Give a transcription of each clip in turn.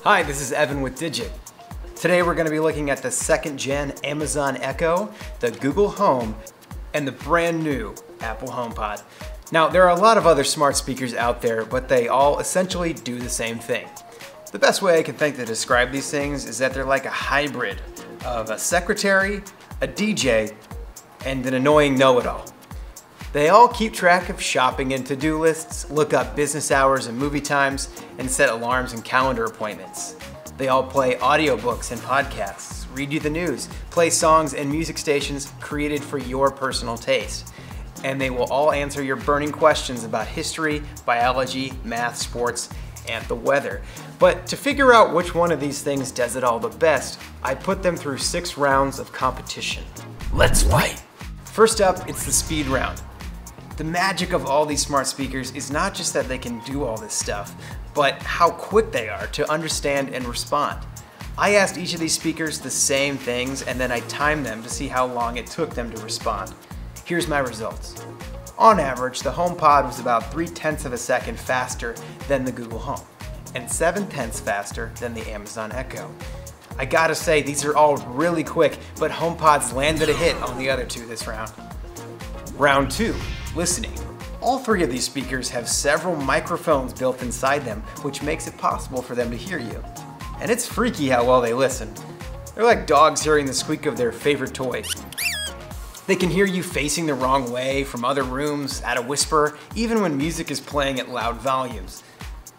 Hi, this is Evan with Dgit. Today we're going to be looking at the second gen Amazon Echo, the Google Home, and the brand new Apple HomePod. Now, there are a lot of other smart speakers out there, but they all essentially do the same thing. The best way I can think to describe these things is that they're like a hybrid of a secretary, a DJ, and an annoying know-it-all. They all keep track of shopping and to-do lists, look up business hours and movie times, and set alarms and calendar appointments. They all play audiobooks and podcasts, read you the news, play songs and music stations created for your personal taste. And they will all answer your burning questions about history, biology, math, sports, and the weather. But to figure out which one of these things does it all the best, I put them through 6 rounds of competition. Let's fight! First up, it's the speed round. The magic of all these smart speakers is not just that they can do all this stuff, but how quick they are to understand and respond. I asked each of these speakers the same things and then I timed them to see how long it took them to respond. Here's my results. On average, the HomePod was about 0.3 of a second faster than the Google Home and 0.7 faster than the Amazon Echo. I gotta say, these are all really quick, but HomePods landed a hit on the other 2 this round. Round 2. Listening. All 3 of these speakers have several microphones built inside them, which makes it possible for them to hear you. And it's freaky how well they listen. They're like dogs hearing the squeak of their favorite toy. They can hear you facing the wrong way from other rooms at a whisper, even when music is playing at loud volumes.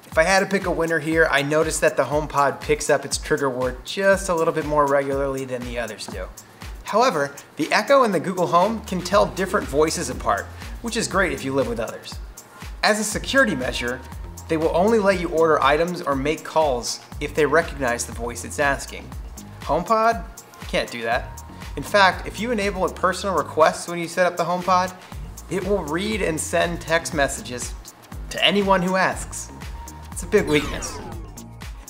If I had to pick a winner here, I noticed that the HomePod picks up its trigger word just a little bit more regularly than the others do. However, the Echo and the Google Home can tell different voices apart, which is great if you live with others. As a security measure, they will only let you order items or make calls if they recognize the voice it's asking. HomePod can't do that. In fact, if you enable a personal request when you set up the HomePod, it will read and send text messages to anyone who asks. It's a big weakness.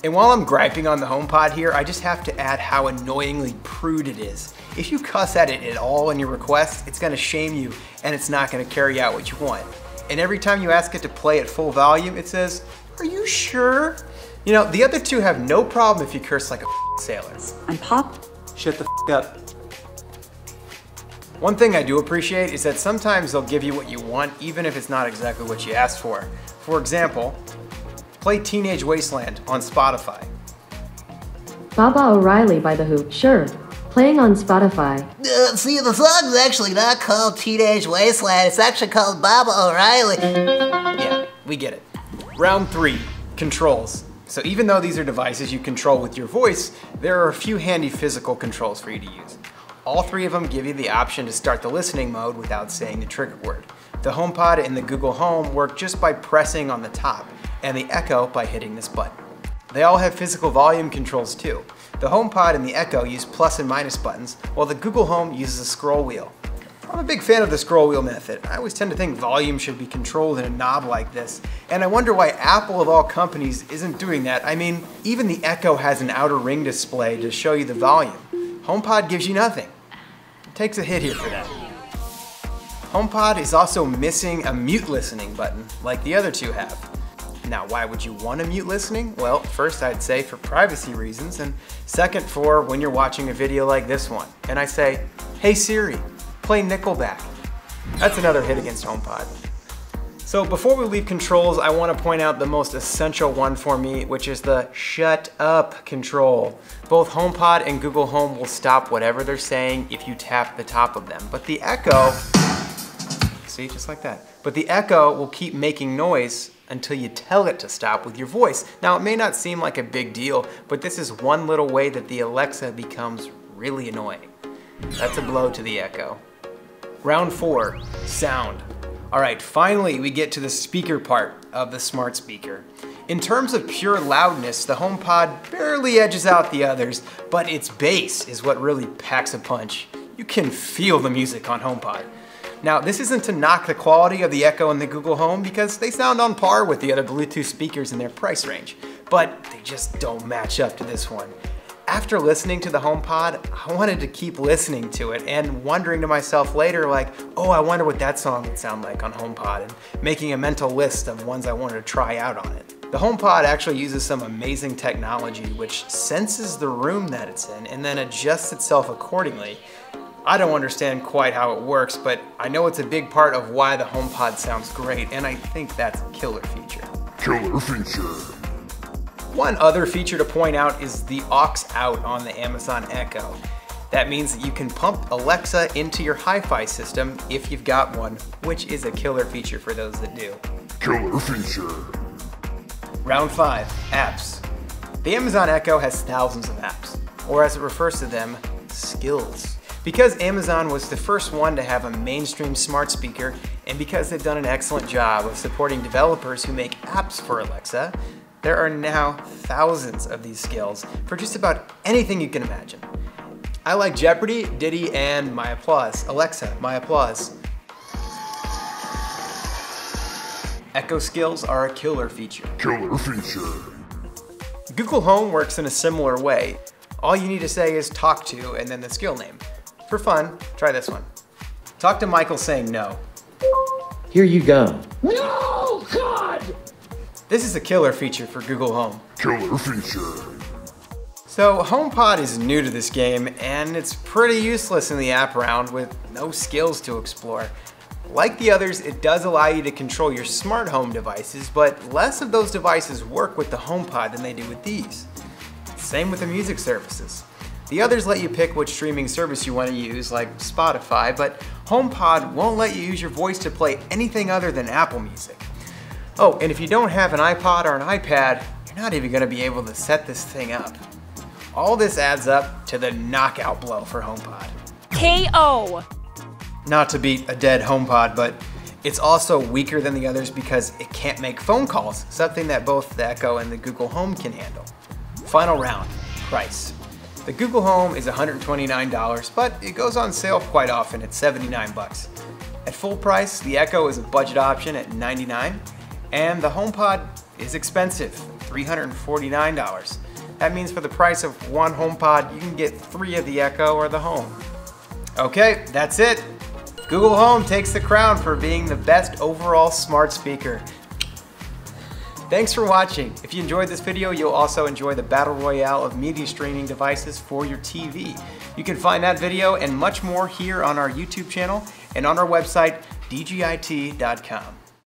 And while I'm griping on the HomePod here, I just have to add how annoyingly prude it is. If you cuss at it at all in your request, it's gonna shame you and it's not gonna carry out what you want. And every time you ask it to play at full volume, it says, "Are you sure?" You know, the other 2 have no problem if you curse like a sailor. I'm Pop. Shut the up. One thing I do appreciate is that sometimes they'll give you what you want even if it's not exactly what you asked for. For example, play Teenage Wasteland on Spotify. Baba O'Reilly by The Who. Sure. Playing on Spotify. See, the song's actually not called Teenage Wasteland, it's actually called Baba O'Reilly. Yeah, we get it. Round 3, controls. So even though these are devices you control with your voice, there are a few handy physical controls for you to use. All 3 of them give you the option to start the listening mode without saying the trigger word. The HomePod and the Google Home work just by pressing on the top, and the Echo by hitting this button. They all have physical volume controls too. The HomePod and the Echo use plus and minus buttons, while the Google Home uses a scroll wheel. I'm a big fan of the scroll wheel method. I always tend to think volume should be controlled in a knob like this, and I wonder why Apple of all companies isn't doing that. I mean, even the Echo has an outer ring display to show you the volume. HomePod gives you nothing. It takes a hit here for that. HomePod is also missing a mute listening button, like the other 2 have. Now, why would you want to mute listening? Well, first I'd say for privacy reasons, and second for when you're watching a video like this one, and I say, "Hey Siri, play Nickelback." That's another hit against HomePod. So before we leave controls, I want to point out the most essential one for me, which is the shut up control. Both HomePod and Google Home will stop whatever they're saying if you tap the top of them, but the Echo, see, just like that. But the Echo will keep making noise until you tell it to stop with your voice. Now, it may not seem like a big deal, but this is one little way that the Alexa becomes really annoying. That's a blow to the Echo. Round 4, sound. All right, finally we get to the speaker part of the smart speaker. In terms of pure loudness, the HomePod barely edges out the others, but its bass is what really packs a punch. You can feel the music on HomePod. Now, this isn't to knock the quality of the Echo and the Google Home because they sound on par with the other Bluetooth speakers in their price range, but they just don't match up to this one. After listening to the HomePod, I wanted to keep listening to it and wondering to myself later like, oh, I wonder what that song would sound like on HomePod, and making a mental list of ones I wanted to try out on it. The HomePod actually uses some amazing technology which senses the room that it's in and then adjusts itself accordingly. I don't understand quite how it works, but I know it's a big part of why the HomePod sounds great, and I think that's a killer feature. Killer feature. One other feature to point out is the aux out on the Amazon Echo. That means that you can pump Alexa into your hi-fi system if you've got one, which is a killer feature for those that do. Killer feature. Round 5, apps. The Amazon Echo has thousands of apps, or as it refers to them, skills. Because Amazon was the first one to have a mainstream smart speaker, and because they've done an excellent job of supporting developers who make apps for Alexa, there are now thousands of these skills for just about anything you can imagine. I like Jeopardy, Diddy, and My Applause. Alexa, My Applause. Echo skills are a killer feature. Killer feature. Google Home works in a similar way. All you need to say is talk to and then the skill name. For fun, try this one. Talk to Michael saying no. Here you go. No, God! This is a killer feature for Google Home. Killer feature. So HomePod is new to this game and it's pretty useless in the app round with no skills to explore. Like the others, it does allow you to control your smart home devices, but less of those devices work with the HomePod than they do with these. Same with the music services. The others let you pick which streaming service you want to use, like Spotify, but HomePod won't let you use your voice to play anything other than Apple Music. Oh, and if you don't have an iPod or an iPad, you're not even going to be able to set this thing up. All this adds up to the knockout blow for HomePod. KO! Not to beat a dead HomePod, but it's also weaker than the others because it can't make phone calls, something that both the Echo and the Google Home can handle. Final round, price. The Google Home is $129, but it goes on sale quite often at $79. At full price, the Echo is a budget option at $99, and the HomePod is expensive, $349. That means for the price of one HomePod, you can get 3 of the Echo or the Home. Okay, that's it. Google Home takes the crown for being the best overall smart speaker. Thanks for watching. If you enjoyed this video, you'll also enjoy the battle royale of media streaming devices for your TV. You can find that video and much more here on our YouTube channel and on our website, dgit.com.